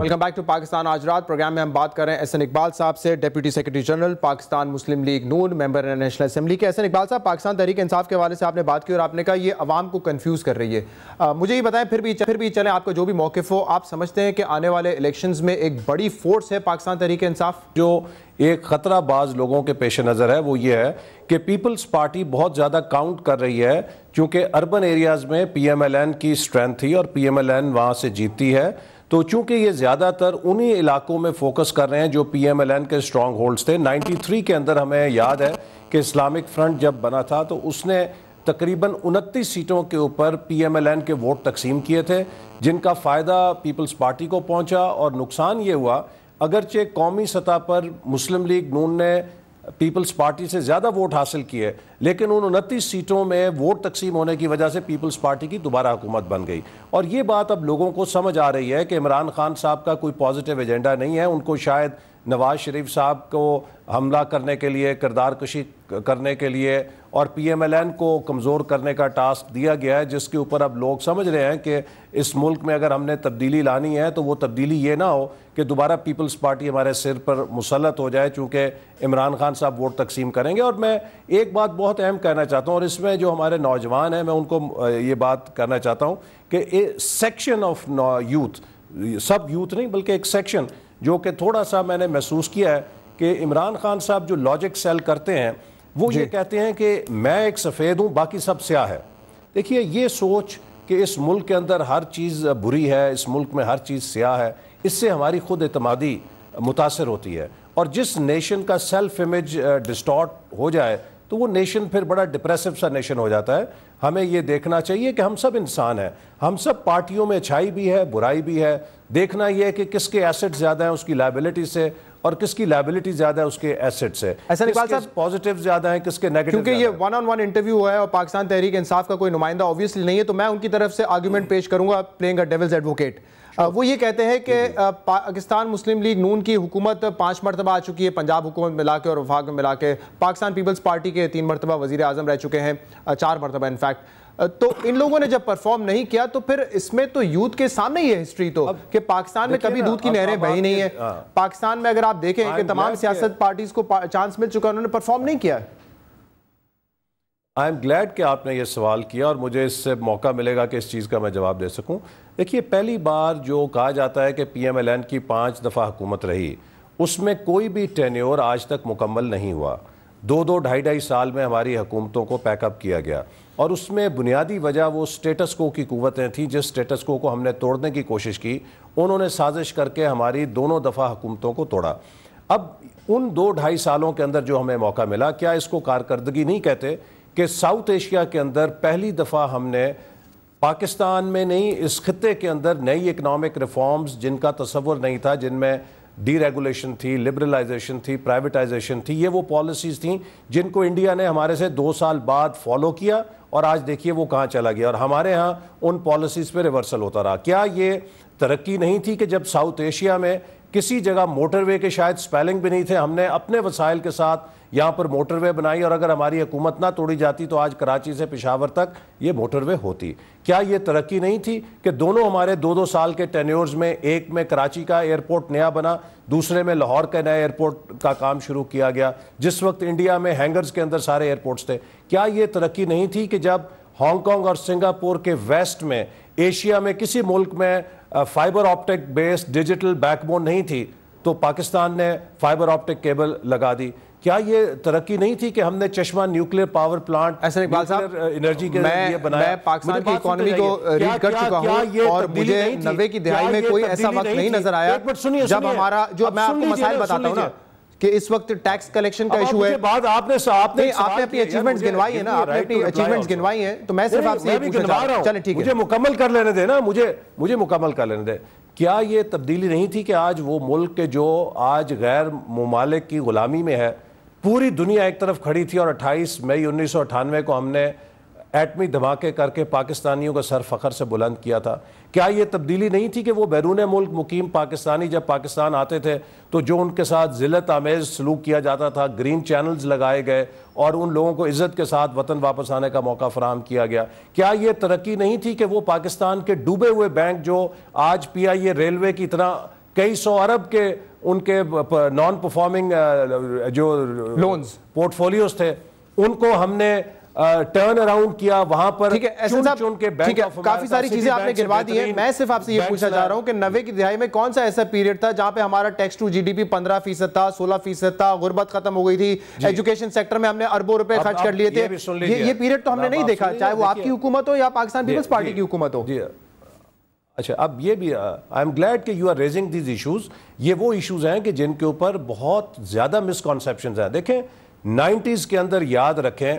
Welcome back to Pakistan آج رات programme میں ہم بات کر رہے ہیں احسن اقبال صاحب سے، ڈیپٹی سیکرٹری جنرل پاکستان مسلم لیگ نون، ممبر نیشنل اسمبلی کے۔ احسن اقبال صاحب، پاکستان تحریک انصاف کے حوالے سے آپ نے بات کی اور آپ نے کہا یہ عوام کو کنفیوز کر رہی ہے۔ مجھے یہ بتائیں پھر بھی چلیں، آپ کا جو بھی موقف ہو، آپ سمجھتے ہیں کہ آنے والے الیکشنز میں ایک بڑی فورس ہے پاکستان تحریک انصاف؟ جو ایک خطرہ بعض لوگوں کے پیش نظر ہے وہ یہ ہے کہ پیپلز پارٹی بہت زیادہ کاؤنٹ کر رہی ہے، چونکہ اربن ایریاز میں پی ایم ایل این کی اسٹرینتھ تھی اور پی ایم ایل این وہاں سے جیتتی ہے، تو چونکہ یہ زیادہ تر انہی علاقوں میں فوکس کر رہے ہیں جو پی ایم ایل این کے اسٹرانگ ہولڈز تھے۔ 93 کے اندر ہمیں یاد ہے کہ اسلامک فرنٹ جب بنا تھا تو اس نے تقریباً 29 سیٹوں کے اوپر پی ایم ایل این کے ووٹ تقسیم کیے تھے، جن کا فائدہ پیپلز پارٹی کو پہنچا، اور نقصان یہ ہوا اگرچہ قومی سطح پر مسلم لیگ نون نے پیپلز پارٹی سے زیادہ ووٹ حاصل کیے، لیکن ان 29 سیٹوں میں ووٹ تقسیم ہونے کی وجہ سے پیپلز پارٹی کی دوبارہ حکومت بن گئی۔ اور یہ بات اب لوگوں کو سمجھ آ رہی ہے کہ عمران خان صاحب کا کوئی پازیٹیو ایجنڈا نہیں ہے، ان کو شاید نواز شریف صاحب کو حملہ کرنے کے لیے، کردار کشی کرنے کے لیے اور پی ایم ایل این کو کمزور کرنے کا ٹاسک دیا گیا ہے، جس کے اوپر اب لوگ سمجھ رہے ہیں کہ اس ملک میں اگر ہم نے تبدیلی لانی ہے تو وہ تبدیلی یہ نہ ہو کہ دوبارہ پیپلز پارٹی ہمارے سر پر مسلط ہو جائے، چونکہ عمران خان صاحب ووٹ تقسیم کریں گے۔ اور میں ایک بات بہت اہم کہنا چاہتا ہوں، اور اس میں جو ہمارے نوجوان ہیں میں ان کو یہ بات کرنا چاہتا ہوں کہ section of youth, sub youth نہیں بلکہ ایک سیکشن جو کہ تھوڑا سا میں نے محسوس کیا ہے کہ عمران خان صاحب جو لاجک سیل کرتے ہیں وہ یہ کہتے ہیں کہ میں ایک سفید ہوں باقی سب سیاہ ہے۔ دیکھیے یہ سوچ کہ اس ملک کے اندر ہر چیز بری ہے، اس ملک میں ہر چیز سیاہ ہے، اس سے ہماری خود اعتمادی متاثر ہوتی ہے، اور جس نیشن کا سیلف امیج ڈسٹارٹ ہو جائے تو وہ نیشن پھر بڑا ڈپریسو سا نیشن ہو جاتا ہے۔ ہمیں یہ دیکھنا چاہیے کہ ہم سب انسان ہیں، ہم سب پارٹیوں میں اچھائی بھی ہے برائی بھی ہے، دیکھنا یہ ہے کہ کس کے ایسٹ زیادہ ہیں اس کی لائبلٹی سے، اور کس کی لائبلٹی زیادہ ہے اس کے ایسٹ سے، احسن اقبال صاحب پازیٹیو زیادہ ہیں کس کے نیگیٹو، کیونکہ یہ ون آن ون انٹرویو ہوا ہے اور پاکستان تحریک انصاف کا کوئی نمائندہ اوبویسلی نہیں ہے، تو میں ان کی طرف سے آرگیومنٹ پیش کروں گا پلینگ اے ڈیولز ایڈوکیٹ۔ وہ یہ کہتے ہیں کہ پاکستان مسلم لیگ نون کی حکومت 5 مرتبہ آ چکی ہے، پنجاب حکومت ملا کے اور وفاق میں ملا کے، پاکستان پیپلز پارٹی کے 3 مرتبہ وزیر اعظم رہ چکے ہیں، 4 مرتبہ انفیکٹ، تو ان لوگوں نے جب پرفارم نہیں کیا تو پھر اس میں تو یوتھ کے سامنے یہ ہسٹری تو کہ پاکستان میں کبھی دودھ کی نہریں بہی نہیں ہیں، پاکستان میں اگر آپ دیکھیں کہ تمام سیاست پارٹیز کو چانس مل چکا، انہوں نے پرفارم نہیں کیا ہے۔ آئی ایم گلیڈ کہ آپ نے یہ سوال کیا اور مجھے اس سے موقع ملے گا کہ اس چیز کا میں جواب دے سکوں۔ دیکھیے پہلی بار جو کہا جاتا ہے کہ پی ایم ایل این کی 5 دفعہ حکومت رہی، اس میں کوئی بھی ٹینیور آج تک مکمل نہیں ہوا، 2 ڈھائی سال میں ہماری حکومتوں کو پیک اپ کیا گیا، اور اس میں بنیادی وجہ وہ سٹیٹس کو کی قوتیں تھیں، جس سٹیٹس کو ہم نے توڑنے کی کوشش کی، انہوں نے سازش کر کے ہماری دونوں دفعہ حکومتوں کو توڑا۔ اب ان 2 سالوں کے اندر جو ہمیں موقع ملا، کیا اس کو کارکردگی نہیں کہتے کہ ساؤتھ ایشیا کے اندر پہلی دفعہ ہم نے پاکستان میں نہیں اس خطے کے اندر نئی اکنامک ریفارمز جن کا تصور نہیں تھا، جن میں ڈی ریگولیشن تھی، لبرلائزیشن تھی، پرائیویٹائزیشن تھی، یہ وہ پالیسیز تھیں جن کو انڈیا نے ہمارے سے 2 سال بعد فالو کیا، اور آج دیکھیے وہ کہاں چلا گیا، اور ہمارے ہاں ان پالیسیز پہ ریورسل ہوتا رہا۔ کیا یہ ترقی نہیں تھی کہ جب ساؤتھ ایشیا میں کسی جگہ موٹر وے کے شاید سپیلنگ بھی نہیں تھے، ہم نے اپنے وسائل کے ساتھ یہاں پر موٹر وے بنائی، اور اگر ہماری حکومت نہ توڑی جاتی تو آج کراچی سے پشاور تک یہ موٹر وے ہوتی۔ کیا یہ ترقی نہیں تھی کہ دونوں ہمارے 2 سال کے ٹینیورز میں، ایک میں کراچی کا ایئرپورٹ نیا بنا، دوسرے میں لاہور کا نیا ایئرپورٹ کا کام شروع کیا گیا، جس وقت انڈیا میں ہینگرز کے اندر سارے ایئرپورٹس تھے؟ کیا یہ ترقی نہیں تھی کہ جب ہانگ کانگ اور سنگاپور کے ویسٹ میں، ایشیا میں کسی ملک میں fibre optic based digital back bone نہیں تھی تو پاکستان نے فائبر آپٹک کیبل لگا دی؟ کیا یہ ترقی نہیں تھی کہ ہم نے چشمہ nuclear power plant Ahsan Iqbal صاحب انرجی کے لیے بنایا؟ میں پاکستان کی اکانومی کو ریڈ کر چکا ہوں، اور مجھے 90 کی دہائی میں کوئی ایسا وقت نہیں نظر آیا جب ہمارا، جو میں آپ کو مسائل بتاتا ہوں نا، کہ اس وقت ٹیکس کلیکشن کا ایشو ہے، آپ نے اپنی اچیومنٹس گنوائی ہیں نا، آپ نے اپنی اچیومنٹس گنوائی ہیں، تو میں صرف آپ سے یہ پوچھنا چاہتا ہوں، چلیں ٹھیک ہے مجھے مکمل کر لینے دے نا، مجھے مکمل کر لینے دے۔ کیا یہ تبدیلی نہیں تھی کہ آج وہ ملک کے جو آج غیر ممالک کی غلامی میں ہے، پوری دنیا ایک طرف کھڑی تھی، اور 28 مئی 1998 کو ہم نے ایٹمی دھماکے کر کے پاکستانیوں کا سر فخر سے بلند کیا تھا؟ کیا یہ تبدیلی نہیں تھی کہ وہ بیرون ملک مقیم پاکستانی جب پاکستان آتے تھے تو جو ان کے ساتھ ذلت آمیز سلوک کیا جاتا تھا، گرین چینلز لگائے گئے اور ان لوگوں کو عزت کے ساتھ وطن واپس آنے کا موقع فراہم کیا گیا؟ کیا یہ ترقی نہیں تھی کہ وہ پاکستان کے ڈوبے ہوئے بینک جو آج پی آئی اے ریلوے کی طرح کئی سو ارب کے ان کے نان پرفارمنگ جو لونز پورٹ فولیوز تھے ان کو ہم نے ٹرن اراؤنڈ کیا, وہاں پر چن کے بینک آف امریکہ, کافی ساری چیزیں آپ نے گنوا دی ہیں. میں صرف آپ سے یہ پوچھنا چاہ رہا ہوں کہ 90 کی دہائی میں کون سا ایسا پیریڈ تھا جہاں پہ ہمارا tax to G D P 15% تھا, 16% تھا, غربت ختم ہو گئی تھی, ایجوکیشن سیکٹر میں ہم نے اربوں روپے خرچ کر لیے تھے. یہ پیریڈ تو ہم نے نہیں دیکھا, چاہے وہ آپ کی حکومت ہو یا پاکستان پیپلز پارٹی کی حکومت ہو. اچھا, اب یہ بھی آئی ایم گلیڈ کہ you are raising these issues. یہ وہ ایشوز ہیں کہ جن کے اوپر بہت زیادہ مسکنسیپشنز ہیں. دیکھیں 90s کے اندر یاد رکھیں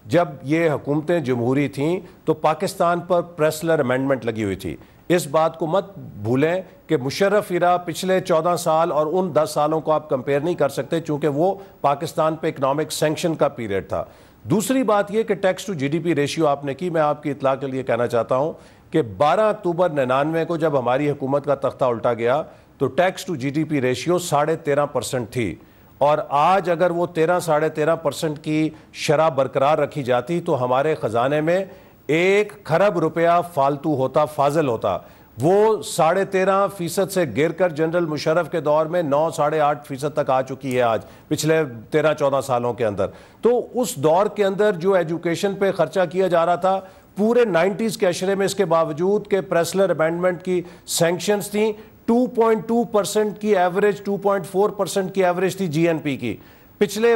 جب یہ حکومتیں جمہوری تھیں تو پاکستان پر پریسلر امینڈمنٹ لگی ہوئی تھی. اس بات کو مت بھولیں کہ مشرف ایرا پچھلے 14 سال اور ان 10 سالوں کو آپ کمپیئر نہیں کر سکتے چونکہ وہ پاکستان پہ اکنامک سینکشن کا پیریڈ تھا. دوسری بات یہ کہ tax to G D P ratio آپ نے کی, میں آپ کی اطلاع کے لیے کہنا چاہتا ہوں کہ 12 اکتوبر 99 کو جب ہماری حکومت کا تختہ الٹا گیا تو tax to G D P ratio 13.5% تھی, اور آج اگر وہ 13-13.5% کی شرح برقرار رکھی جاتی تو ہمارے خزانے میں 1 کھرب روپیہ فالتو ہوتا, فاضل ہوتا. وہ 13.5% سے گر کر جنرل مشرف کے دور میں 9-8.5% تک آ چکی ہے آج پچھلے 13-14 سالوں کے اندر. تو اس دور کے اندر جو ایجوکیشن پہ خرچہ کیا جا رہا تھا پورے 90s کے اشرے میں, اس کے باوجود کہ پریسلر امینڈمنٹ کی سینکشنز تھیں, 2.2% کی ایوریج, 2.4% کی ایوریج تھی جی این پی کی. پچھلے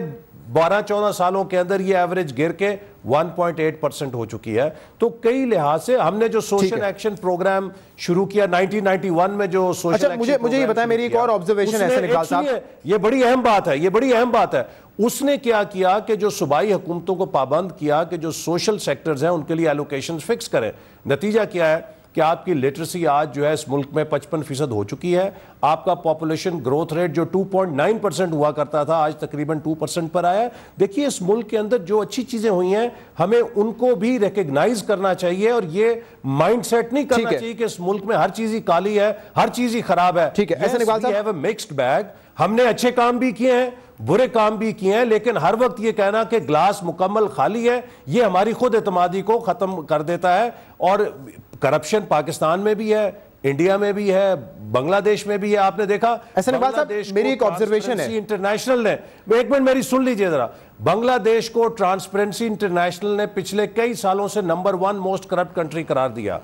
12-14 سالوں کے اندر یہ ایوریج گر کے 1.8% ہو چکی ہے. تو کئی لحاظ سے ہم نے جو سوشل ایکشن پروگرام شروع کیا 1991 میں, جو سوشل مجھے یہ بتائیں, میری ایک اور آبزرویشن ہے سنیکال صاحب, یہ بڑی اہم بات ہے, یہ بڑی اہم بات ہے. اس نے کیا کیا کہ جو صوبائی حکومتوں کو پابند کیا کہ جو سوشل سیکٹرز ہیں ان کے لیے ایلوکیشنز فکس کریں. نتیجہ کیا ہے کہ آپ کی لٹریسی آج جو ہے اس ملک میں 55% ہو چکی ہے. آپ کا پاپولیشن گروتھ ریٹ جو 2.9% ہوا کرتا تھا آج تقریباً 2% پر آیا ہے. دیکھیے اس ملک کے اندر جو اچھی چیزیں ہوئی ہیں ہمیں ان کو بھی ریکگنائز کرنا چاہیے, اور یہ مائنڈ سیٹ نہیں کرنا چاہیے کہ اس ملک میں ہر چیز ہی کالی ہے, ہر چیز ہی خراب ہے. ٹھیک ہے, ایسا اقبال صاحب مکسڈ بیگ, ہم نے اچھے کام بھی کیے ہیں, برے کام بھی کیے ہیں, لیکن ہر وقت یہ کہنا کہ گلاس مکمل خالی ہے یہ ہماری خود اعتمادی کو ختم کر دیتا ہے. اور کرپشن پاکستان میں بھی ہے, انڈیا میں بھی ہے, بنگلہ دیش میں بھی ہے. آپ نے دیکھا میری ایک آبزرویشن ہے, انٹرنیشنل نے, ایک منٹ میری سن لیجئے ذرا, بنگلہ دیش کو ٹرانسپیرنسی انٹرنیشنل نے پچھلے کئی سالوں سے نمبر 1 موسٹ کرپٹ کنٹری قرار دیا.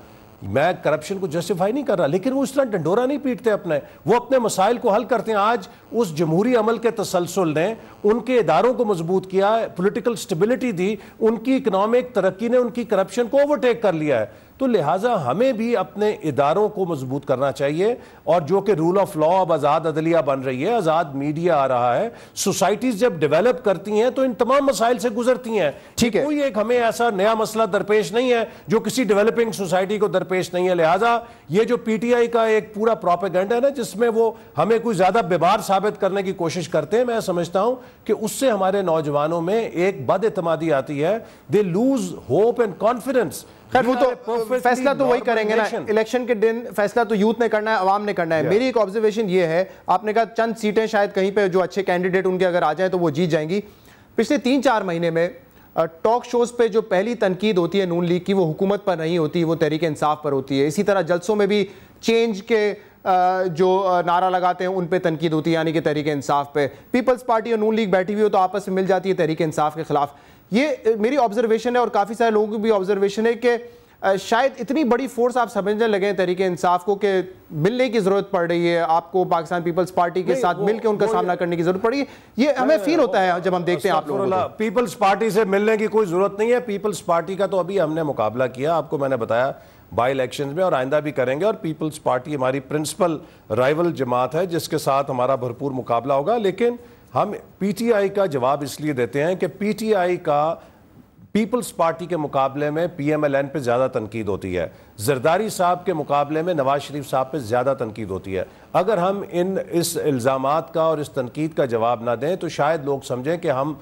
میں کرپشن کو جسٹیفائی نہیں کر رہا, لیکن وہ اس طرح ڈنڈورا نہیں پیٹتے اپنے, وہ اپنے مسائل کو حل کرتے ہیں. آج اس جمہوری عمل کے تسلسل نے ان کے اداروں کو مضبوط کیا, پولیٹیکل سٹیبلٹی دی, ان کی اکنامک ترقی نے ان کی کرپشن کو اوورٹیک کر لیا ہے. تو لہٰذا ہمیں بھی اپنے اداروں کو مضبوط کرنا چاہیے, اور جو کہ رول آف لا اب آزاد عدلیہ بن رہی ہے, آزاد میڈیا آ رہا ہے, سوسائٹیز جب ڈیولپ کرتی ہیں تو ان تمام مسائل سے گزرتی ہیں. ٹھیک ہے, کوئی ایک ہمیں ایسا نیا مسئلہ درپیش نہیں ہے جو کسی ڈیولپنگ سوسائٹی کو درپیش نہیں ہے. لہٰذا یہ جو پی ٹی آئی کا ایک پورا پروپیگنڈا ہے نا جس میں وہ ہمیں کوئی زیادہ بیمار ثابت کرنے کی کوشش کرتے ہیں, میں سمجھتا ہوں کہ اس سے ہمارے نوجوانوں میں ایک بد اعتمادی آتی ہے. They lose hope and confidence. خیر وہ تو فیصلہ تو وہی کریں گے نا, الیکشن کے دن فیصلہ تو یوتھ نے کرنا ہے, عوام نے کرنا ہے. میری ایک آبزرویشن یہ ہے, آپ نے کہا چند سیٹیں شاید کہیں پہ جو اچھے کینڈیڈیٹ ان کے اگر آ جائیں تو وہ جیت جائیں گی. پچھلے 3-4 مہینے میں ٹاک شوز پہ جو پہلی تنقید ہوتی ہے نون لیگ کی وہ حکومت پر نہیں ہوتی, وہ تحریک انصاف پر ہوتی ہے. اسی طرح جلسوں میں بھی چینج کے جو نعرہ لگاتے ہیں ان پہ تنقید ہوتی ہے, یعنی کہ تحریک انصاف پہ. پیپلز پارٹی اور نون لیگ بیٹھی ہوئی ہو تو آپس میں مل جاتی ہے تحریک انصاف کے خلاف. یہ میری آبزرویشن ہے اور کافی سارے لوگوں کی بھی آبزرویشن ہے کہ شاید اتنی بڑی فورس آپ سمجھنے لگے ہیں تحریک انصاف کو کہ ملنے کی ضرورت پڑ رہی ہے آپ کو پاکستان پیپلز پارٹی کے ساتھ مل کے ان کا سامنا کرنے کی ضرورت پڑی ہے. یہ ہمیں فیل ہوتا ہے جب ہم دیکھتے ہیں آپ لوگوں کو. پیپلز پارٹی سے ملنے کی کوئی ضرورت نہیں ہے. پیپلز پارٹی کا تو ابھی ہم نے مقابلہ کیا, آپ کو میں نے بتایا بائی الیکشنز میں, اور آئندہ بھی کریں گے. اور پیپلز پارٹی ہماری پرنسپل رائیول جماعت ہے جس کے ساتھ ہمارا بھرپور مقابلہ ہوگا. لیکن ہم پی ٹی آئی کا جواب اس لیے دیتے ہیں کہ پی ٹی آئی کا پیپلز پارٹی کے مقابلے میں پی ایم ایل این پہ زیادہ تنقید ہوتی ہے, زرداری صاحب کے مقابلے میں نواز شریف صاحب پہ زیادہ تنقید ہوتی ہے. اگر ہم اس الزامات کا اور اس تنقید کا جواب نہ دیں تو شاید لوگ سمجھیں کہ ہم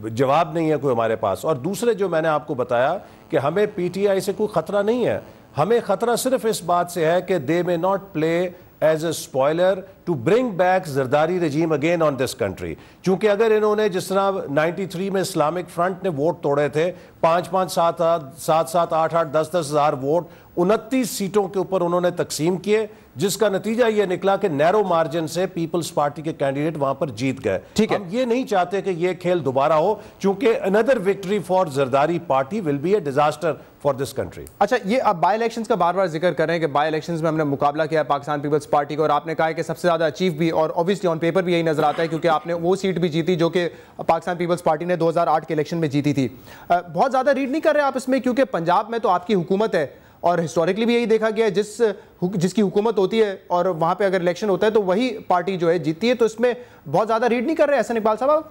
جواب نہیں ہے کوئی ہمارے پاس. اور دوسرے جو میں نے آپ کو بتایا کہ ہمیں پی ٹی آئی سے کوئی خطرہ نہیں ہے, ہمیں خطرہ صرف اس بات سے ہے کہ دے may not play as a spoiler to bring back Zardari regime again on this country. چونکہ اگر انہوں نے جس طرح 93 میں اسلامک فرنٹ نے ووٹ توڑے تھے, 5-5, 7-7, 8-8, 10-10 ہزار ووٹ 29 سیٹوں کے اوپر انہوں نے تقسیم کیے، جس کا نتیجہ یہ نکلا کہ نیرو مارجن سے پیپلز پارٹی کے کینڈیڈیٹ وہاں پر جیت گئے۔ ہم یہ نہیں چاہتے کہ یہ کھیل دوبارہ ہو، چونکہ another victory for Zardari party will be a disaster for this country۔ اچھا، یہ آپ بائی الیکشنز کا بار بار ذکر کر رہے ہیں کہ بائی الیکشنز میں ہم نے مقابلہ کیا ہے پاکستان پیپلز پارٹی کو، اور آپ نے کہا ہے کہ سب سے زیادہ اچیو بھی، اور اوبویسلی آن پیپر بھی یہی نظر آتا ہے کیونکہ آپ نے وہ سیٹ بھی جیتی جو کہ پاکستان پیپلز پارٹی نے 2008 کے الیکشن میں جیتی تھی۔ بہت زیادہ ریڈ نہیں کر رہے آپ اس میں، کیونکہ پنجاب میں تو آپ کی حکومت ہے اور ہسٹوریکلی بھی یہی دیکھا گیا ہے، جس کی حکومت ہوتی ہے اور وہاں پہ اگر الیکشن ہوتا ہے تو وہی پارٹی جو ہے جیتی ہے، تو اس میں بہت زیادہ ریڈ نہیں کر رہے احسن اقبال صاحب؟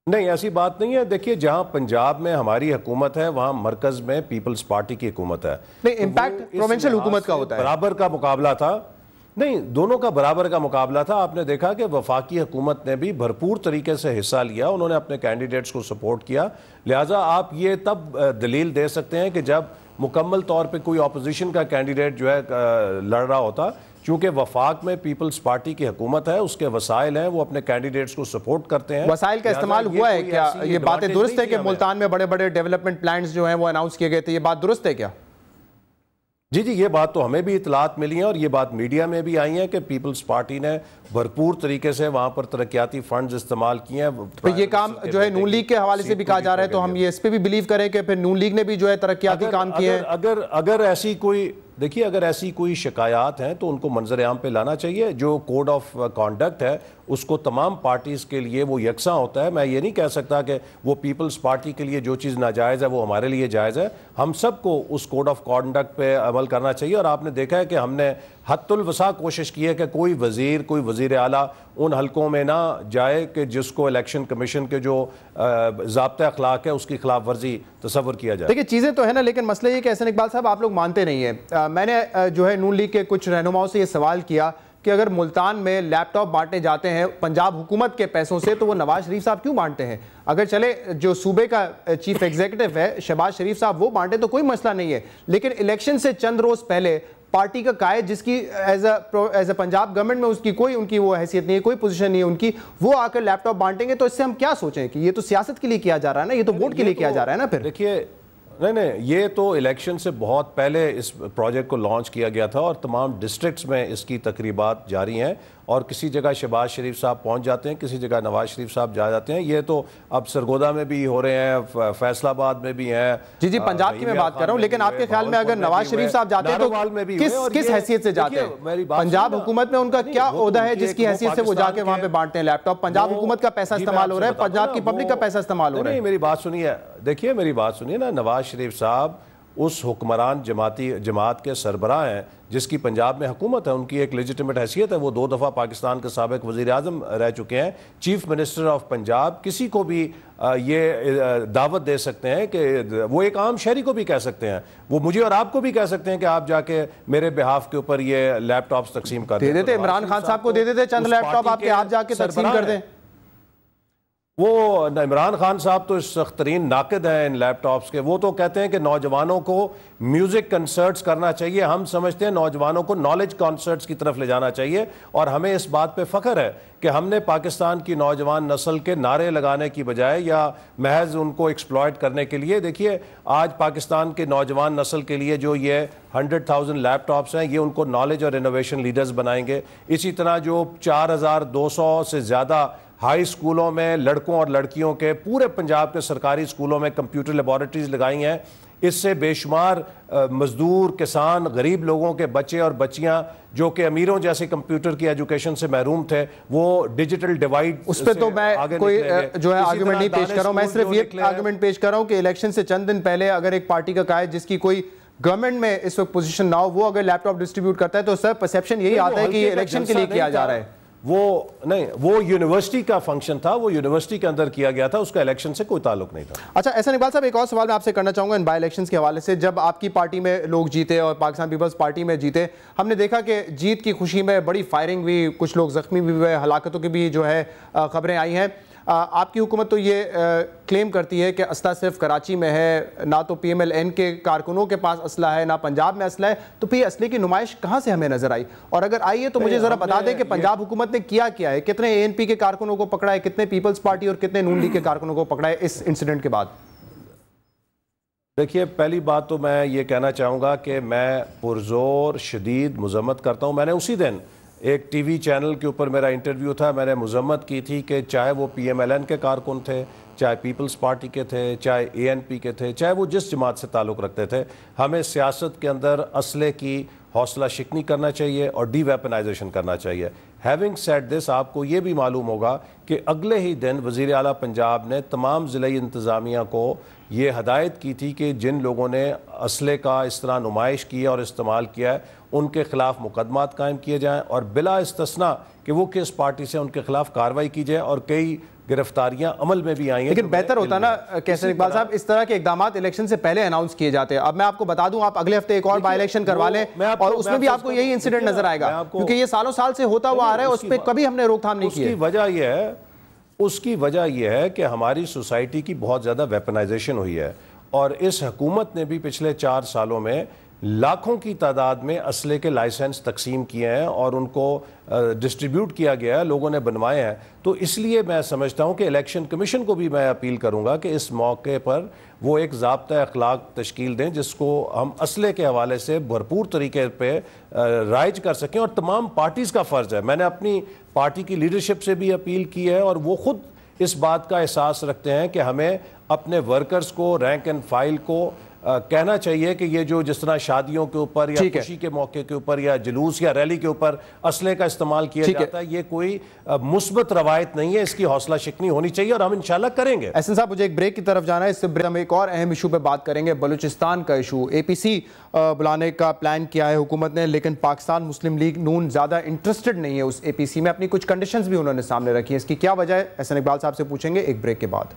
نہیں، ایسی بات نہیں ہے۔ دیکھیے، جہاں پنجاب میں ہماری حکومت ہے وہاں مرکز میں پیپلز پارٹی کی حکومت ہے۔ نہیں، امپیکٹ پروونشل حکومت کا ہوتا ہے۔ برابر کا مقابلہ تھا، نہیں، دونوں کا برابر کا مقابلہ تھا۔ آپ نے دیکھا کہ وفاقی حکومت نے بھی بھرپور طریقے سے حصہ لیا، انہوں نے اپنے کینڈیڈیٹس کو سپورٹ کیا، لہٰذا آپ یہ تب دلیل دے سکتے ہیں کہ جب مکمل طور پہ کوئی اپوزیشن کا کینڈیڈیٹ جو ہے لڑ رہا ہوتا، چونکہ وفاق میں پیپلز پارٹی کی حکومت ہے، اس کے وسائل ہیں، وہ اپنے کینڈیڈیٹس کو سپورٹ کرتے ہیں۔ وسائل کا استعمال ہوا ہے کیا؟ یہ باتیں درست ہے کہ ملتان میں بڑے بڑے ڈیولپمنٹ پلانز جو ہیں وہ اناؤنس کیے گئے تھے، یہ بات درست ہے کیا؟ جی یہ بات تو ہمیں بھی اطلاعات ملی ہیں اور یہ بات میڈیا میں بھی آئی ہیں کہ پیپلز پارٹی نے بھرپور طریقے سے وہاں پر ترقیاتی فنڈز استعمال کیے ہیں۔ تو یہ کام جو ہے نون لیگ کے حوالے سے بھی کہا جا رہا ہے، تو ہم یہ اس پہ بھی بلیو کریں کہ پھر نون لیگ نے بھی جو ہے ترقیاتی کام کیے ہیں؟ اگر ایسی کوئی دیکھیے اگر ایسی کوئی شکایات ہیں تو ان کو منظر عام پہ لانا چاہیے۔ جو کوڈ آف کانڈکٹ ہے اس کو تمام پارٹیز کے لیے وہ یکساں ہوتا ہے۔ میں یہ نہیں کہہ سکتا کہ وہ پیپلز پارٹی کے لیے جو چیز ناجائز ہے وہ ہمارے لیے جائز ہے۔ ہم سب کو اس کوڈ آف کانڈکٹ پہ عمل کرنا چاہیے، اور آپ نے دیکھا ہے کہ ہم نے حد الوسع کوشش کی ہے کہ کوئی وزیر اعلیٰ ان حلقوں میں نہ جائے کہ جس کو الیکشن کمیشن کے جو ضابطہ اخلاق ہے اس کی خلاف ورزی تصور کیا جائے۔ دیکھیں چیزیں تو ہے نا، لیکن مسئلہ یہ کہ احسن اقبال صاحب آپ لوگ مانتے نہیں ہیں۔ میں نے جو ہے نون لیگ کے کچھ رہنماؤں سے یہ سوال کیا کہ اگر ملتان میں لیپ ٹاپ بانٹے جاتے ہیں پنجاب حکومت کے پیسوں سے تو وہ نواز شریف صاحب کیوں بانٹتے ہیں؟ اگر چلے جو صوبے کا چیف ایگزیکٹو ہے شہباز شریف صاحب وہ بانٹے تو کوئی مسئلہ نہیں ہے، لیکن الیکشن سے چند روز پہلے پارٹی کا قائد جس کی ایز اے پنجاب گورنمنٹ میں اس کی کوئی ان کی وہ حیثیت نہیں ہے، کوئی پوزیشن نہیں ہے ان کی، وہ آ کر لیپ ٹاپ بانٹیں گے تو اس سے ہم کیا سوچیں کہ یہ تو سیاست کے لیے کیا جا رہا ہے نا، یہ تو ووٹ کے لیے کیا جا رہا ہے نا۔ پھر دیکھیے نہیں یہ تو الیکشن سے بہت پہلے اس پروجیکٹ کو لانچ کیا گیا تھا اور تمام ڈسٹرکٹس میں اس کی تقریبات جاری ہیں، اور کسی جگہ شہباز شریف صاحب پہنچ جاتے ہیں، کسی جگہ نواز شریف صاحب جا جاتے ہیں۔ یہ تو اب سرگودا میں بھی ہو رہے ہیں، فیصل آباد میں بھی ہیں۔ جی پنجاب کی میں بات کر رہا ہوں، لیکن آپ کے خیال میں اگر نواز شریف صاحب جاتے ہیں تو کس حیثیت سے جاتے ہیں؟ پنجاب حکومت میں ان کا کیا عہدہ ہے جس کی حیثیت سے وہ جا کے وہاں پہ بانٹتے ہیں لیپ ٹاپ؟ پنجاب حکومت کا پیسہ استعمال ہو رہا ہے، پنجاب کی پبلک کا پیسہ استعمال ہو رہا ہے۔ میری بات سنیے، دیکھیے میری بات سنیے نا، نواز شریف صاحب اس حکمران جماعت کے سربراہ ہیں جس کی پنجاب میں حکومت ہے، ان کی ایک لیجیٹیمیٹ حیثیت ہے، وہ 2 دفعہ پاکستان کے سابق وزیر اعظم رہ چکے ہیں، چیف منسٹر آف پنجاب۔ کسی کو بھی یہ دعوت دے سکتے ہیں کہ وہ ایک عام شہری کو بھی کہہ سکتے ہیں، وہ مجھے اور آپ کو بھی کہہ سکتے ہیں کہ آپ جا کے میرے بہاف کے اوپر یہ لیپ ٹاپس تقسیم کر دیں۔ دے دیتے عمران خان صاحب کو دے دیتے چند لیپ ٹاپ، آپ کے ہاتھ جا کے تقسیم کر دیں۔ وہ عمران خان صاحب تو سخت ترین ناقد ہیں ان لیپ ٹاپس کے، وہ تو کہتے ہیں کہ نوجوانوں کو میوزک کنسرٹس کرنا چاہیے، ہم سمجھتے ہیں نوجوانوں کو نالج کنسرٹس کی طرف لے جانا چاہیے، اور ہمیں اس بات پہ فخر ہے کہ ہم نے پاکستان کی نوجوان نسل کے نعرے لگانے کی بجائے یا محض ان کو ایکسپلائٹ کرنے کے لیے، دیکھیے آج پاکستان کے نوجوان نسل کے لیے جو یہ 100,000 لیپ ٹاپس ہیں یہ ان کو نالج اور انوویشن لیڈرز بنائیں گے۔ اسی طرح جو 4,200 سے زیادہ ہائی اسکولوں میں لڑکوں اور لڑکیوں کے پورے پنجاب کے سرکاری اسکولوں میں کمپیوٹر لیبارٹریز لگائی ہیں، اس سے بے شمار مزدور، کسان، غریب لوگوں کے بچے اور بچیاں جو کہ امیروں جیسے کمپیوٹر کی ایجوکیشن سے محروم تھے وہ ڈیجیٹل ڈیوائیڈ اس پہ تو میں کوئی جو ہے آرگومنٹ نہیں پیش کر رہا ہوں، میں صرف یہ آرگومنٹ پیش کر رہا ہوں کہ الیکشن سے چند دن پہلے اگر ایک پارٹی کا قائد جس کی کوئی گورنمنٹ میں اس وقت پوزیشن نہ ہو وہ اگر لیپ ٹاپ ڈسٹریبیوٹ کرتا ہے تو سر پرسیپشن یہی آتا ہے کہ یہ الیکشن کے لیے کیا جا رہا ہے۔ وہ یونیورسٹی کا فنکشن تھا، وہ یونیورسٹی کے اندر کیا گیا تھا، اس کا الیکشن سے کوئی تعلق نہیں تھا۔ اچھا احسن اقبال صاحب ایک اور سوال میں آپ سے کرنا چاہوں گا ان بائی الیکشنز کے حوالے سے۔ جب آپ کی پارٹی میں لوگ جیتے اور پاکستان پیپلز پارٹی میں جیتے، ہم نے دیکھا کہ جیت کی خوشی میں بڑی فائرنگ ہوئی، کچھ لوگ زخمی بھی ہوئے، ہلاکتوں کی بھی جو ہے خبریں آئی ہیں۔ آپ کی حکومت تو یہ کلیم کرتی ہے کہ اسلحہ صرف کراچی میں ہے، نہ تو پی ایم ایل این کے کارکنوں کے پاس اسلحہ ہے، نہ پنجاب میں اسلحہ ہے، تو پھر یہ اسلحے کی نمائش کہاں سے ہمیں نظر آئی؟ اور اگر آئی ہے تو مجھے ذرا بتا دیں کہ پنجاب حکومت نے کیا ہے، کتنے اے این پی کے کارکنوں کو پکڑا ہے، کتنے پیپلز پارٹی اور کتنے نون لیگ کے کارکنوں کو پکڑا ہے اس انسیڈنٹ کے بعد؟ دیکھیے، پہلی بات تو میں یہ کہنا چاہوں گا کہ میں پرزور شدید مذمت کرتا ہوں. میں نے اسی دن ایک ٹی وی چینل کے اوپر میرا انٹرویو تھا، میں نے مذمت کی تھی کہ چاہے وہ پی ایم ایل این کے کارکن تھے، چاہے پیپلز پارٹی کے تھے، چاہے اے این پی کے تھے، چاہے وہ جس جماعت سے تعلق رکھتے تھے، ہمیں سیاست کے اندر اسلحے کی حوصلہ شکنی کرنا چاہیے اور ڈی ویپنائزیشن کرنا چاہیے. ہیونگ سیڈ دس، آپ کو یہ بھی معلوم ہوگا کہ اگلے ہی دن وزیر اعلیٰ پنجاب نے تمام ضلعی انتظامیہ کو یہ ہدایت کی تھی کہ جن لوگوں نے اسلحے کا اس طرح نمائش کی اور استعمال کیا ہے ان کے خلاف مقدمات قائم کیے جائیں اور بلا استثناء کہ وہ کس پارٹی سے ان کے خلاف کارروائی کی جائے. اور کئی گرفتاریاں عمل میں بھی آئی ہیں. لیکن بہتر ہوتا نا کیسر اقبال صاحب اس طرح کے اقدامات الیکشن سے پہلے اناؤنس کیے جاتے ہیں. اب میں آپ کو بتا دوں، آپ اگلے ہفتے ایک اور بائی الیکشن کروا لیں اور اس میں بھی آپ کو یہی انسیڈنٹ نظر آئے گا، کیونکہ یہ سالوں سال سے ہوتا ہوا آ رہا ہے، اس پہ کبھی ہم نے روک تھام نہیں کی ہے. اس کی وجہ یہ ہے کہ ہماری سوسائٹی کی بہت زیادہ ویپنائزیشن ہوئی ہے اور اس حکومت نے بھی پچھلے 4 سالوں میں لاکھوں کی تعداد میں اسلحے کے لائسنس تقسیم کیے ہیں اور ان کو ڈسٹریبیوٹ کیا گیا ہے، لوگوں نے بنوائے ہیں. تو اس لیے میں سمجھتا ہوں کہ الیکشن کمیشن کو بھی میں اپیل کروں گا کہ اس موقع پر وہ ایک ضابطہ اخلاق تشکیل دیں جس کو ہم اسلحے کے حوالے سے بھرپور طریقے پہ رائج کر سکیں. اور تمام پارٹیز کا فرض ہے، میں نے اپنی پارٹی کی لیڈرشپ سے بھی اپیل کی ہے اور وہ خود اس بات کا احساس رکھتے ہیں کہ ہمیں اپنے ورکرز کو، رینک اینڈ فائل کو کہنا چاہیے کہ یہ جو جس طرح شادیوں کے اوپر یا خوشی کے موقع کے اوپر یا جلوس یا ریلی کے اوپر اسلحے کا استعمال کیا جاتا ہے، یہ کوئی مثبت روایت نہیں ہے، اس کی حوصلہ شکنی ہونی چاہیے اور ہم انشاءاللہ کریں گے. احسن صاحب، مجھے ایک بریک کی طرف جانا ہے، اس سے ہم ایک اور اہم ایشو پہ بات کریں گے. بلوچستان کا ایشو، اے پی سی بلانے کا پلان کیا ہے حکومت نے، لیکن پاکستان مسلم لیگ نون زیادہ انٹرسٹڈ نہیں ہے اس اے پی سی میں. اپنی کچھ کنڈیشنز بھی انہوں نے سامنے رکھی ہیں، اس کی کیا وجہ ہے؟ احسن اقبال صاحب سے پوچھیں گے ایک بریک کے بعد.